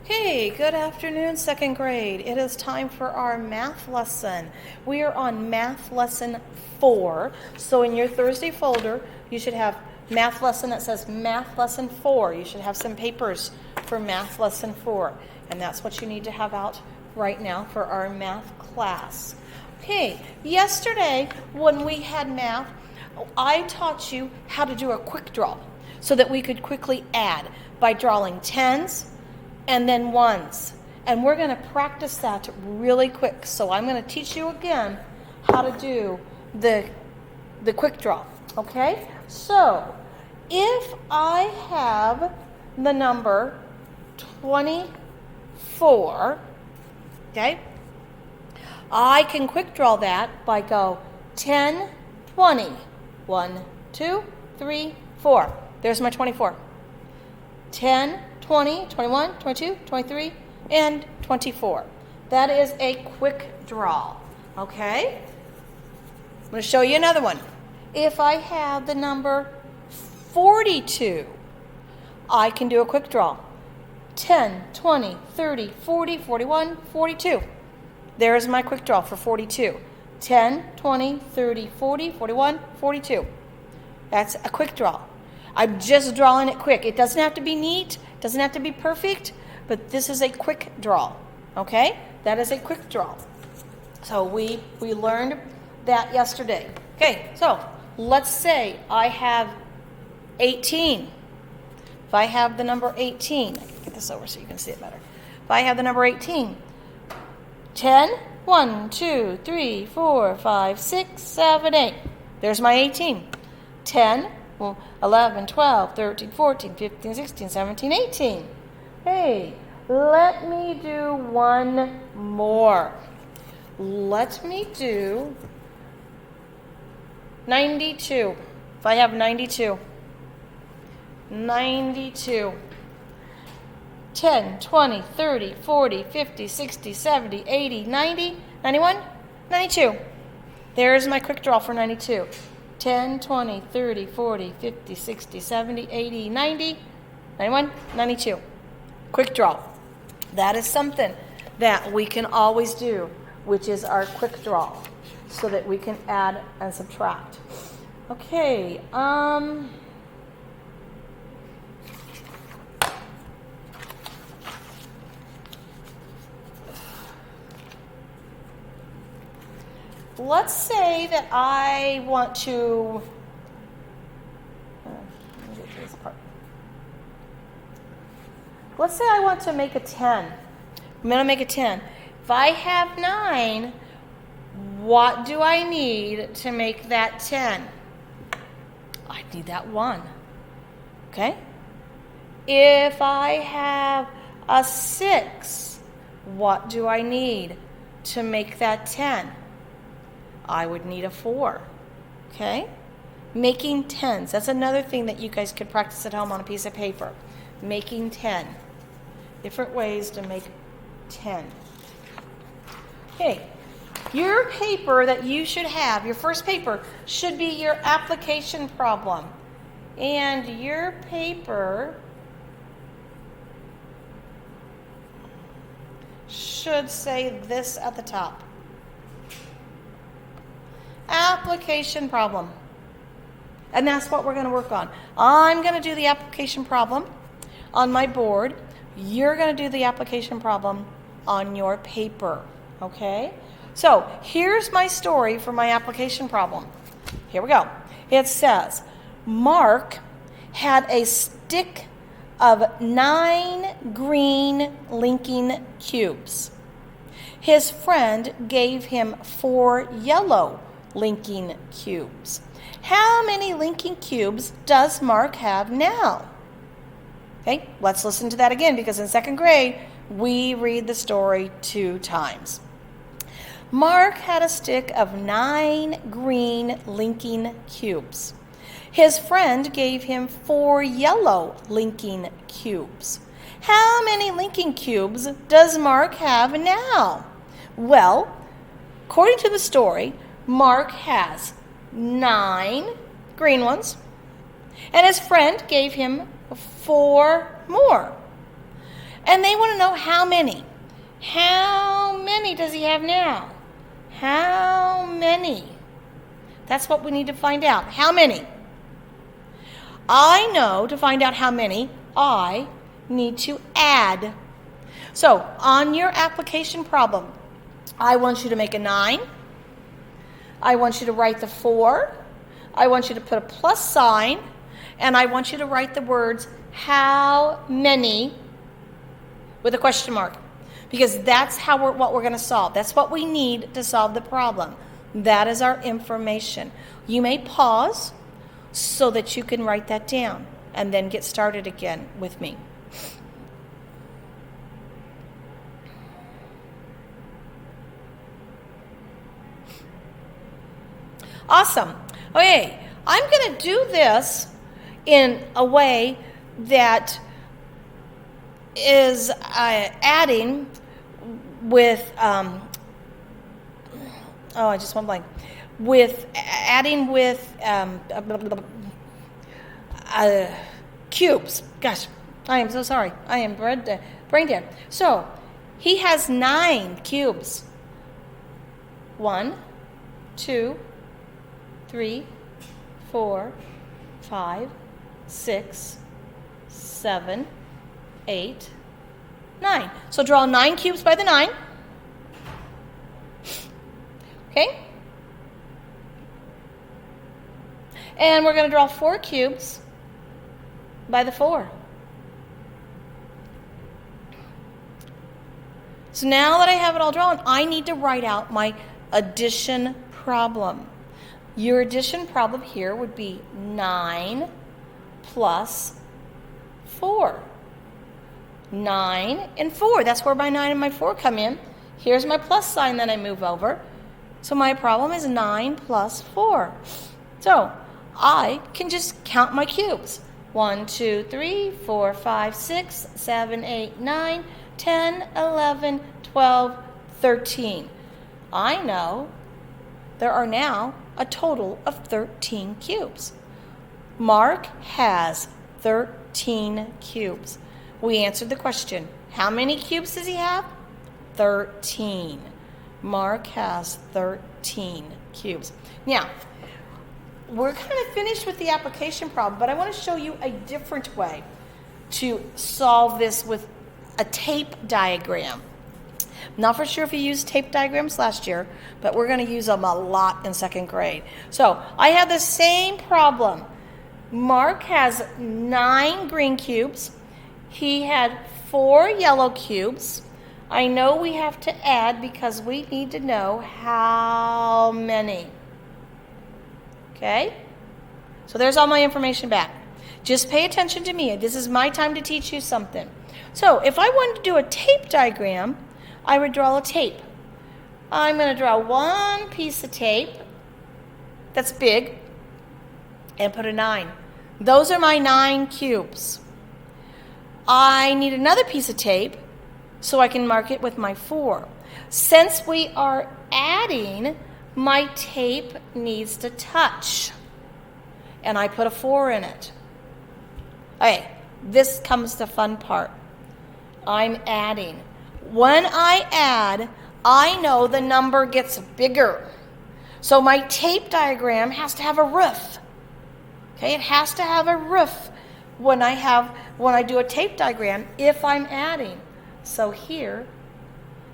Hey, good afternoon, second grade. It is time for our math lesson. We are on math lesson 4. So in your Thursday folder, you should have math lesson that says math lesson 4. You should have some papers for math lesson 4. And that's what you need to have out right now for our math class. Okay, yesterday when we had math, I taught you how to do a quick draw so that we could quickly add by drawing tens and then ones. And we're going to practice that really quick. So I'm going to teach you again how to do the quick draw. Okay? So if I have the number 24, okay, I can quick draw that by go 10, 20. 1, 2, 3, 4. There's my 24. 10, 20, 21, 22, 23, and 24. That is a quick draw, okay? I'm going to show you another one. If I have the number 42, I can do a quick draw. 10, 20, 30, 40, 41, 42. There's my quick draw for 42. 10, 20, 30, 40, 41, 42. That's a quick draw. I'm just drawing it quick. It doesn't have to be neat, doesn't have to be perfect, but this is a quick draw, okay? That is a quick draw. So we learned that yesterday. Okay, so let's say I have 18. If I have the number 18, I can get this over so you can see it better. If I have the number 18, 10, 1, 2, 3, 4, 5, 6, 7, 8. There's my 18. 10, 11, 12, 13, 14, 15, 16, 17, 18. Hey, let me do one more. Let me do 92. If I have 92. 92. 10, 20, 30, 40, 50, 60, 70, 80, 90, 91, 92. There's my quick draw for 92. 10, 20, 30, 40, 50, 60, 70, 80, 90, 91, 92. Quick draw. That is something that we can always do, which is our quick draw, so that we can add and subtract. Okay, let's say that I want to, let me get to this part. Let's say I want to make a 10. I'm going to make a 10. If I have 9, what do I need to make that 10? I need that 1. Okay? If I have a 6, what do I need to make that 10? I would need a 4, okay? Making 10s, that's another thing that you guys could practice at home on a piece of paper. Making 10, different ways to make 10. Okay, your paper that you should have, your first paper, should be your application problem. And your paper should say this at the top. Application problem. And that's what we're going to work on. I'm going to do the application problem on my board. You're going to do the application problem on your paper. Okay? So here's my story for my application problem. Here we go. It says, Mark had a stick of 9 green linking cubes. His friend gave him 4 yellow linking cubes. How many linking cubes does Mark have now? Okay, let's listen to that again, because in second grade, we read the story 2 times. Mark had a stick of 9 green linking cubes. His friend gave him 4 yellow linking cubes. How many linking cubes does Mark have now? Well, according to the story, Mark has 9 green ones, and his friend gave him 4 more. And they want to know how many. How many does he have now? How many? That's what we need to find out. How many? I know to find out how many, I need to add. So, on your application problem, I want you to make a 9. I want you to write the 4. I want you to put a plus sign. And I want you to write the words, how many, with a question mark. Because that's what we're going to solve. That's what we need to solve the problem. That is our information. You may pause so that you can write that down and then get started again with me. Awesome. Okay, I'm going to do this in a way that is adding with, I just went blank. Adding with cubes. Gosh, I am so sorry. I am brain dead. So, he has 9 cubes. 1, 2, 3, 4, 5, 6, 7, 8, 9. So draw 9 cubes by the 9. Okay? And we're going to draw 4 cubes by the 4. So now that I have it all drawn, I need to write out my addition problem. Your addition problem here would be 9 plus 4. 9 and 4. That's where my 9 and my 4 come in. Here's my plus sign that I move over. So my problem is 9 plus 4. So I can just count my cubes. 1, 2, 3, 4, 5, 6, 7, 8, 9, 10, 11, 12, 13. I know there are now a total of 13 cubes. Mark has 13 cubes. We answered the question. How many cubes does he have? 13. Mark has 13 cubes. Now, we're kind of finished with the application problem, but I want to show you a different way to solve this with a tape diagram. Not for sure if you used tape diagrams last year, but we're going to use them a lot in 2nd grade. So I have the same problem. Mark has 9 green cubes. He had 4 yellow cubes. I know we have to add because we need to know how many. Okay? So there's all my information back. Just pay attention to me. This is my time to teach you something. So if I wanted to do a tape diagram, I would draw a tape. I'm going to draw one piece of tape that's big and put a 9. Those are my 9 cubes. I need another piece of tape so I can mark it with my 4. Since we are adding, my tape needs to touch. And I put a 4 in it. Okay, this comes the fun part. I'm adding. When I add, I know the number gets bigger. So my tape diagram has to have a roof. Okay, it has to have a roof when I do a tape diagram if I'm adding. So here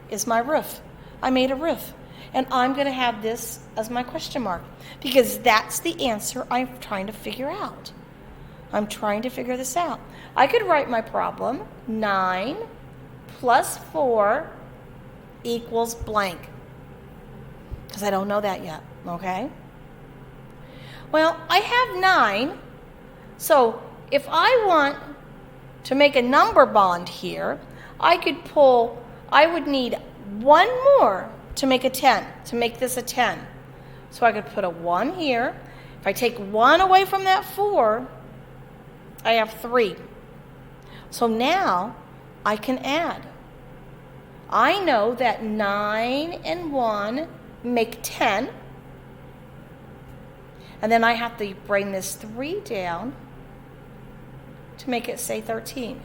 is my roof. I made a roof. And I'm going to have this as my question mark because that's the answer I'm trying to figure out. I'm trying to figure this out. I could write my problem, 9 plus 4 equals blank. Because I don't know that yet, okay? Well, I have 9, so if I want to make a number bond here, I would need 1 more to make a 10, to make this a 10. So I could put a 1 here. If I take 1 away from that 4, I have 3. So now I can add. I know that 9 and 1 make 10. And then I have to bring this 3 down to make it say 13.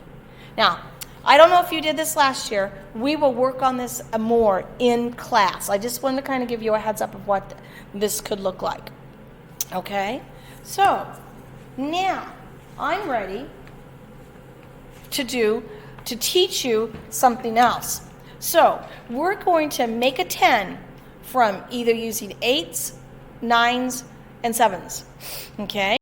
Now, I don't know if you did this last year. We will work on this more in class. I just wanted to kind of give you a heads up of what this could look like. Okay? So, now I'm ready to teach you something else. So, we're going to make a 10 from either using 8s, 9s, and 7s. Okay?